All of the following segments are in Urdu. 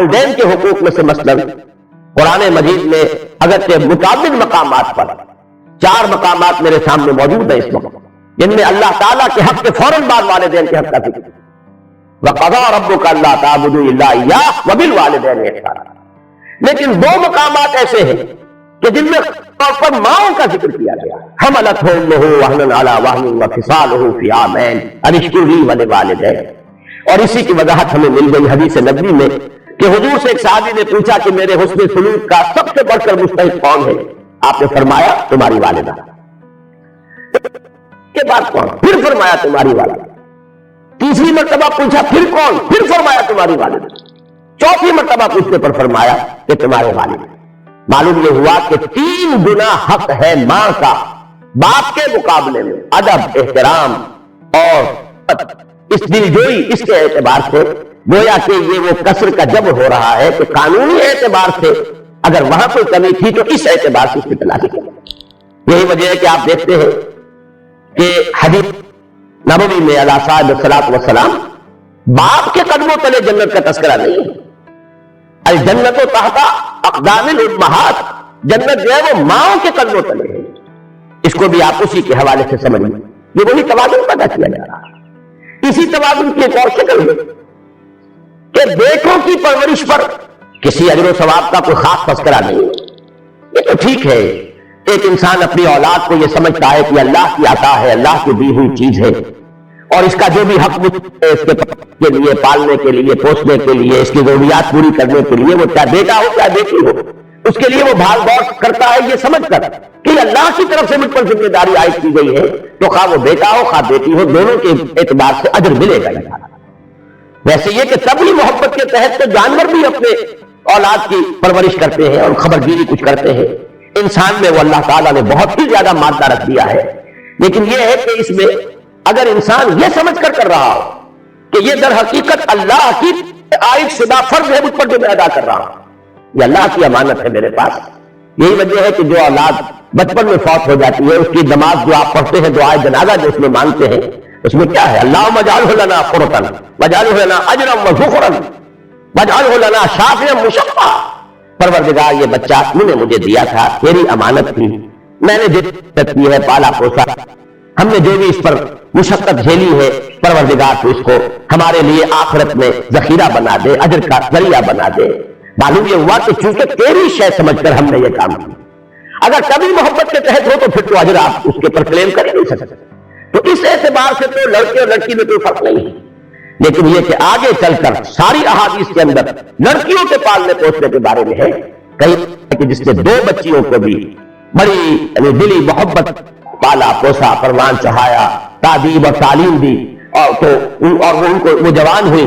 والدین کے حقوق میں سے مثلاً قرآن مجید میں اگرچہ متعدد مقامات پر 4 مقامات میرے سامنے موجود ہیں اس وقت جن میں اللہ تعالیٰ کے حق کے فوراً بعد والدین کے حق کا ذکر ہے۔ وَقَضَىٰ رَبُّكَ أَلَّا تَعْبُدُوا إِلَّا إِيَّاهُ وَبِالْوَالِدَيْنِ إِحْسَانًا۔ لیکن 2 مقامات ایسے ہیں کہ جن میں طور پر ماؤں کا ذکر کیا گیا، حَمَلَتْهُ أُمُّهُ وَهْنًا عَلَىٰ وَهْنٍ وَفِصَالُهُ فِي عَامَيْنِ أَنِ اشْكُرْ لِي وَلِوَالِدَيْكَ۔ اور اسی کی وضاحت ہمیں مل گئی حدیث نبوی میں کہ حضور سے ایک صحابی نے پوچھا کہ میرے حسن سلوک کا سب سے بڑھ کر مستحق کون ہے؟ آپ نے فرمایا تمہاری والدہ۔ کے بعد کون؟ پھر فرمایا تمہاری والدہ۔ تیسری مرتبہ پوچھا پھر کون؟ پھر فرمایا تمہاری والدہ۔ چوتھی مرتبہ پوچھنے پر فرمایا کہ تمہارے والد۔ معلوم یہ ہوا کہ 3 گنا حق ہے ماں کا باپ کے مقابلے میں، ادب، احترام اور اس دلجوئی، اس کے اعتبار سے گویا کہ یہ وہ کسر کا جب ہو رہا ہے کہ قانونی اعتبار سے اگر وہاں کوئی کمی تھی تو اس اعتبار سے اس کی تلاشی کریں۔ یہی وجہ ہے کہ آپ دیکھتے ہیں کہ حدیث نبوی میں علیہ صاحب الصلاۃ والسلام باپ کے قدموں تلے جنت کا تذکرہ نہیں ہے۔ الجنت تحت اقدام الامہات، جنت جو ہے وہ ماؤں کے قدموں تلے ہے۔ اس کو بھی آپ اسی کے حوالے سے سمجھیں، یہ وہی توازن پیدا کیا جا رہا ہے۔ اسی توازن کی ایک اور شکل ہے کہ بیٹوں کی پرورش پر کسی اجر و ثواب کا کوئی خاص تذکرہ نہیں ہے۔ یہ تو ٹھیک ہے، ایک انسان اپنی اولاد کو یہ سمجھتا ہے کہ اللہ کی عطا ہے، اللہ کی دی ہوئی چیز ہے، اور اس کا جو بھی حق ہے اس کے لیے پالنے کے لیے، پوسنے کے لیے، اس کی ضروریات پوری کرنے کے لیے، وہ چاہے بیٹا ہو چاہے بیٹی ہو، اس کے لیے وہ بھاگ دوڑ کرتا ہے یہ سمجھ کر کہ اللہ کی طرف سے مجھ پر ذمہ داری عائد کی گئی ہے، تو خواہ وہ بیٹا ہو خواہ بیٹی ہو، دونوں کے اعتبار سے اجر ملے گا۔ ویسے یہ کہ تبھی محبت کے تحت تو جانور بھی اپنے اولاد کی پرورش کرتے ہیں اور خبرگیری کچھ کرتے ہیں۔ انسان میں وہ اللہ تعالیٰ نے بہت ہی زیادہ مادہ رکھ دیا ہے، لیکن یہ ہے کہ اس میں اگر انسان یہ سمجھ کر کر رہا ہو کہ یہ در حقیقت اللہ کی عائد شدہ فرض ہے مجھ پر جو میں ادا کر رہا ہوں، یہ اللہ کی امانت ہے میرے پاس۔ یہی وجہ ہے کہ جو اولاد بچپن میں فوت ہو جاتی ہے، اس کی نماز جو آپ پڑھتے ہیں، دعائے جنازہ جو اس میں مانگتے ہیں، اس میں کیا ہے؟ اللہم اجعلہ لنا قرۃ واجعلہ لنا اجرا وذخرا واجعلہ لنا شافعا مشفعا۔ پروردگار یہ بچہ تو نے مجھے دیا تھا، میری امانت تھی، میں نے جتنا کی ہے پالا پوسا، ہم نے جو بھی اس پر مشقت جھیلی ہے، پروردگار تو اس کو ہمارے لیے آخرت میں ذخیرہ بنا دے، اجر کا ذریعہ بنا دے۔ معلوم یہ ہوا کہ چونکہ تیری شے سمجھ کر ہم نے یہ کام کیا۔ اگر کبھی محبت کے تحت ہو تو پھر تو اجر آپ اس کے پر کلیم کر ہی نہیں سکتے۔ تو اس اعتبار سے تو لڑکے اور لڑکی میں کوئی فرق نہیں ہے، لیکن یہ کہ آگے چل کر ساری احادیث کے اندر لڑکیوں کے پالنے پوسنے کے بارے میں ہے، کہیں کہ جس نے 2 بچیوں کو بھی بڑی دلی محبت پالا پوسا، فرمان چڑھایا، تعدیب اور تعلیم دی، اور وہ جوان ہوئی،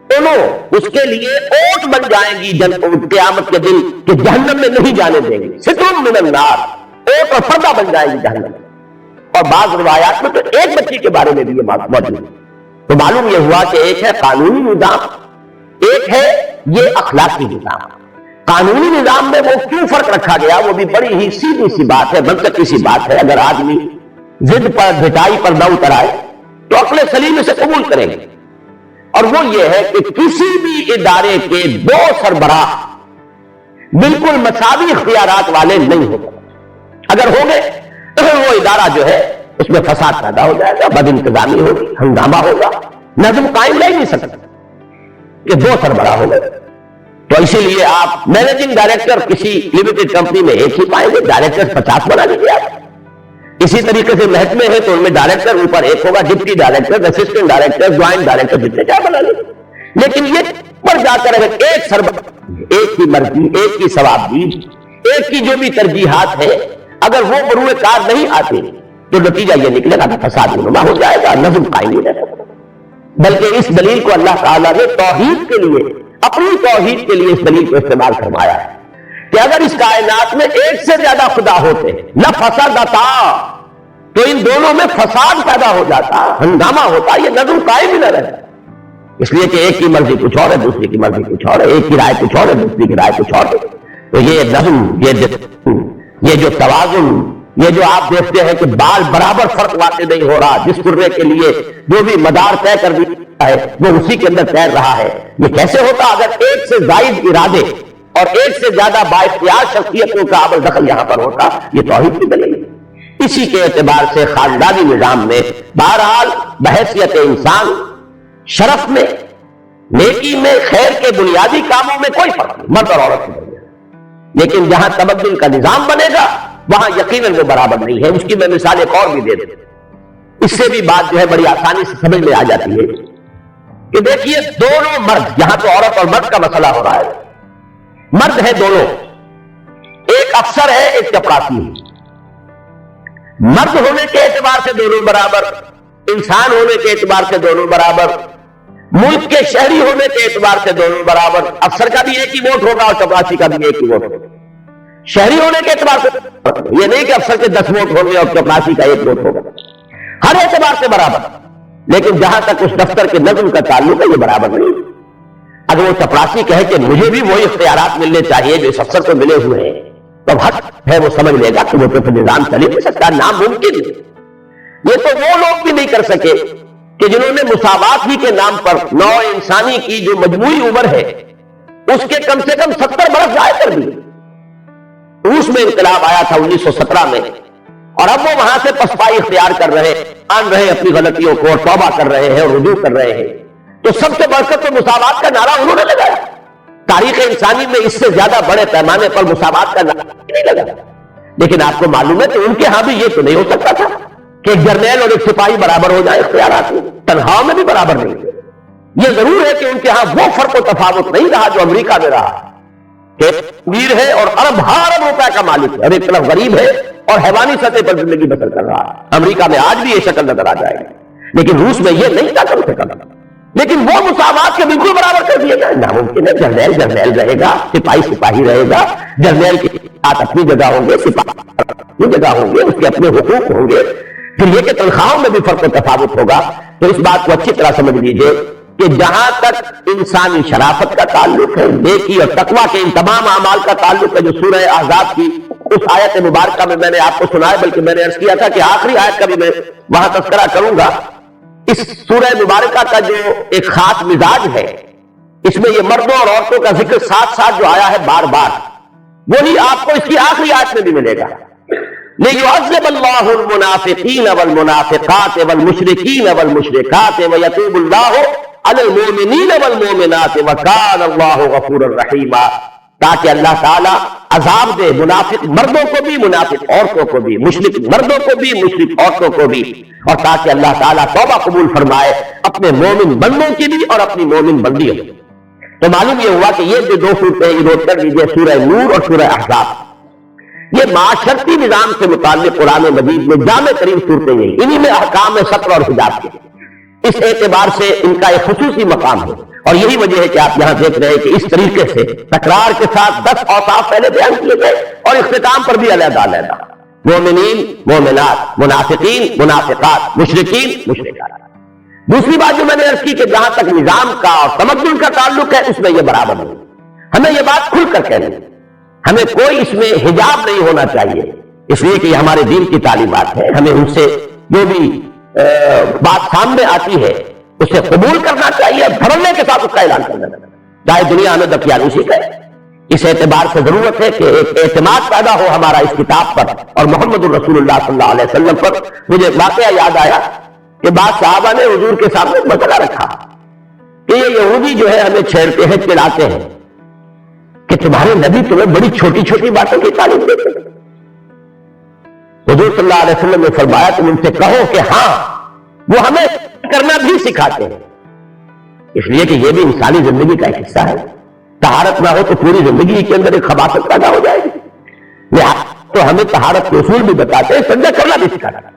دونوں اس کے لیے اوٹ بن جائیں گی قیامت کے دن کہ جہنم میں نہیں جانے دیں گے، ستر من النار، اوٹ اور پردہ بن جائیں گی جہنم میں۔ اور بعض روایات میں تو ایک بچی کے بارے میں بھی یہ موجود ہے۔ تو معلوم یہ ہوا کہ ایک ہے قانونی نظام، ایک ہے یہ اخلاقی نظام۔ قانونی نظام میں وہ کیوں فرق رکھا گیا، وہ بھی بڑی ہی سیدھی سی بات ہے، منطقی سی بات ہے۔ اگر آدمی ضد پر بھٹائی پر نہ اتر آئے تو عقل سلیم اسے قبول کریں گے، اور وہ یہ ہے کہ کسی بھی ادارے کے 2 سربراہ بالکل مساوی اختیارات والے نہیں ہوتے۔ اگر ہوں گے تو وہ ادارہ جو ہے اس میں فساد پیدا ہو جائے گا، بد انتظامی ہوگی، ہنگامہ ہوگا، نظم قائم نہیں سکتا کہ 2 سربراہ ہو گئے۔ تو اسی لیے آپ مینیجنگ ڈائریکٹر کسی لمیٹڈ کمپنی میں ایک ہی پائیں گے، ڈائریکٹر 50 بنا لیجیے آپ۔ اسی طریقے سے محکمے ہیں تو ان میں ڈائریکٹر اوپر ایک ہوگا، deputy director, assistant director, joint director, جتنے چاہے بنا لیجیے۔ لیکن یہ پر جا کر اگر ایک سربراہ، ایک کی مرضی، ایک کی ثوابدید، ایک کی جو بھی ترجیحات ہے، اگر وہ بروئے کار نہیں آتے تو نتیجہ یہ نکلے گا کہ فساد نما ہو جائے گا، نظم قائم نہیں رہے گا۔ بلکہ اس دلیل کو اللہ تعالیٰ نے توحید کے لیے، اپنی توحید کے لیے اس دلیل کو استعمال فرمایا ہے کہ اگر اس کائنات میں ایک سے زیادہ خدا ہوتے لفسدتا، تو ان دونوں میں فساد پیدا ہو جاتا، ہنگامہ ہوتا، یہ نظم قائم ہی نہ رہتا۔ اس لیے کہ ایک کی مرضی کچھ اور ہے، دوسری کی مرضی کچھ اور ہے، ایک کی رائے کچھ اور ہے، دوسری کی رائے کچھ اور ہے۔ تو یہ نظم، یہ جو توازن، یہ جو آپ دیکھتے ہیں کہ بال برابر فرق واقع نہیں ہو رہا، جس قرے کے لیے جو بھی مدار طے کر دی ہے وہ اسی کے اندر تیر رہا ہے. یہ کیسے ہوتا؟ اگر ایک سے زائد ارادے اور ایک سے زیادہ بااختیار شخصیتوں کا عمل دخل یہاں پر ہوتا. یہ توحید کی دلیل ہے. اسی کے اعتبار سے خاندانی نظام میں بہرحال بحیثیت انسان شرف میں، نیکی میں، خیر کے بنیادی کاموں میں کوئی فرق نہیں، مرد اور عورت کی درمیان. لیکن جہاں تبدل کا نظام بنے گا وہاں یقیناً وہ برابر نہیں ہے. اس کی میں مثال ایک اور بھی دے دوں، اس سے بھی بات جو ہے بڑی آسانی سے سمجھ میں آ جاتی ہے کہ دیکھیے دونوں مرد، یہاں تو عورت اور مرد کا مسئلہ ہو رہا ہے، مرد ہے دونوں، ایک افسر ہے ایک چپراسی ہے. مرد ہونے کے اعتبار سے دونوں برابر، انسان ہونے کے اعتبار سے دونوں برابر، ملک کے شہری ہونے کے اعتبار سے دونوں برابر. افسر کا بھی ایک ہی ووٹ ہوگا اور چپراسی کا بھی ایک ہی ووٹ ہوگا. شہری ہونے کے اعتبار سے یہ نہیں کہ افسر کے 10 ووٹ ہوں گے اور چپراسی کا 1 ووٹ ہوگا، ہر اعتبار سے برابر. لیکن جہاں تک اس دفتر کے نظم کا تعلق ہے یہ برابر نہیں. اگر وہ چپراسی کہے کہ مجھے بھی وہی اختیارات ملنے چاہیے جو اس افسر کو ملے ہوئے ہیں تو حق ہے وہ سمجھ لے گا کہ وہ تو نظام چل نہیں سکتا، ناممکن ہے. یہ تو وہ لوگ بھی نہیں کر سکے کہ جنہوں نے مساوات ہی کے نام پر نوع انسانی کی جو مجموعی عمر ہے اس کے کم سے کم 70 برس ضائع کر دیے. روس میں انقلاب آیا تھا 1917 میں، اور اب وہ وہاں سے پسپائی اختیار کر رہے آن رہے اپنی غلطیوں کو اور توبہ کر رہے ہیں اور رجوع کر رہے ہیں. تو سب سے بڑھ کر تو مساوات کا نعرہ انہوں نے لگایا. تاریخ انسانی میں اس سے زیادہ بڑے پیمانے پر مساوات کا نعرہ نہیں لگا. لیکن آپ کو معلوم ہے کہ ان کے ہاں بھی یہ تو نہیں ہو سکتا تھا کہ ایک جرنیل اور ایک سپاہی برابر ہو جائے اختیارات میں، تنخواہوں میں بھی برابر نہیں تھے. یہ ضرور ہے کہ ان کے ہاں وہ فرق و تفاوت نہیں رہا جو امریکہ میں رہا کہ امیر ہے اور ارب روپے کا مالک ہے اور ایک طرف غریب ہے اور حیوانی سطح پر زندگی بسر کر رہا ہے. امریکہ میں آج بھی یہ شکل نظر آ جائے گی، لیکن روس میں یہ نہیں تھا کم سے کم. لیکن وہ مساوات کے بالکل برابر کر دیے جائے. ناممکن ہے. جرنیل جرنیل رہے گا، سپاہی سپاہی رہے گا. جرنیل کے ساتھ اپنی جگہ ہوں گے، سپاہی اپنی جگہ ہوں گے، اس کے اپنے حقوق ہوں گے. پھر یہ کہ تنخواہوں میں بھی فرق و تفاوت ہوگا. تو اس بات کو اچھی طرح سمجھ لیجئے کہ جہاں تک انسانی شرافت کا تعلق ہے، نیکی اور تقویٰ کے ان تمام اعمال کا تعلق ہے جو سورہ احزاب کی اس آیت مبارکہ میں نے آپ کو سنایا، بلکہ میں نے عرض کیا تھا کہ آخری آیت کا بھی میں وہاں تذکرہ کروں گا. اس سورہ مبارکہ کا جو ایک خاص مزاج ہے، اس میں یہ مردوں اور عورتوں کا ذکر ساتھ ساتھ جو آیا ہے بار بار، وہی آپ کو اس کی آخری آیت میں بھی ملے گا. لِيُعَذِّبَ اللَّهُ الْمُنَافِقِينَ وَالْمُنَافِقَاتِ وَالْمُشْرِكِينَ وَالْمُشْرِكَاتِ وَيَتُوبُ اللَّهُ عَلَى الْمُؤْمِنِينَ وَالْمُؤْمِنَاتِ وَكَانَ اللَّهُ غَفُورًا رَحِيمًا. تاکہ اللہ تعالیٰ عذاب دے منافق مردوں کو بھی، منافق عورتوں کو بھی، مشرک مردوں کو بھی، مشرک عورتوں کو بھی، اور تاکہ اللہ تعالیٰ توبہ قبول فرمائے اپنے مومن بندوں کی بھی اور اپنی مومن بندیوں کی. تو معلوم یہ ہوا کہ یہ جو 2 صورتیں نوٹ کر لیجیے، سورہ نور اور سورہ احزاب، یہ معاشرتی نظام سے متعلق قرآن مجید میں جامع ترین صورتیں ہیں. انہی میں احکام ستر اور حجاب کے اس اعتبار سے ان کا ایک خصوصی مقام ہے. اور یہی وجہ ہے کہ آپ یہاں دیکھ رہے ہیں کہ اس طریقے سے تکرار کے ساتھ 10 اوصاف پہلے بیان کیے گئے اور اختتام پر بھی علیحدہ علیحدہ مومنین، مومنات، منافقین، منافقات، مشرکین، مشرکات. دوسری بات جو میں نے عرض کی کہ جہاں تک نظام کا اور تمدن کا تعلق ہے اس میں یہ برابر نہیں. ہمیں یہ بات کھل کر کہنا ہے، ہمیں کوئی اس میں حجاب نہیں ہونا چاہیے، اس لیے کہ یہ ہمارے دین کی تعلیمات ہے. ہمیں ان سے جو بھی بات سامنے آتی ہے اسے قبول کرنا چاہیے، دھڑلے کے ساتھ اس کا اعلان کرنا چاہیے، چاہے دنیا ہمیں دقیانوسی کرے. اس اعتبار سے ضرورت ہے کہ ایک اعتماد پیدا ہو ہمارا اس کتاب پر اور محمد الرسول اللہ صلی اللہ علیہ وسلم پر. مجھے واقعہ یاد آیا کہ بعض صحابہ نے حضور کے سامنے مسئلہ رکھا کہ یہ یہودی جو ہے ہمیں چھیڑتے ہیں، چڑھاتے ہیں کہ تمہارے نبی تمہیں بڑی چھوٹی چھوٹی باتوں کی تعلیم دیتے ہیں. حضور صلی اللہ علیہ وسلم نے فرمایا تم ان سے کہو کہ ہاں وہ ہمیں کرنا بھی سکھاتے ہیں، اس لیے کہ یہ بھی انسانی زندگی کا ایک حصہ ہے. طہارت نہ ہو تو پوری زندگی کے اندر ایک خباثت پیدا ہو جائے گی. لہٰذا تو ہمیں طہارت کے اصول بھی بتاتے ہیں، سجدہ کرنا بھی سکھاتے ہیں.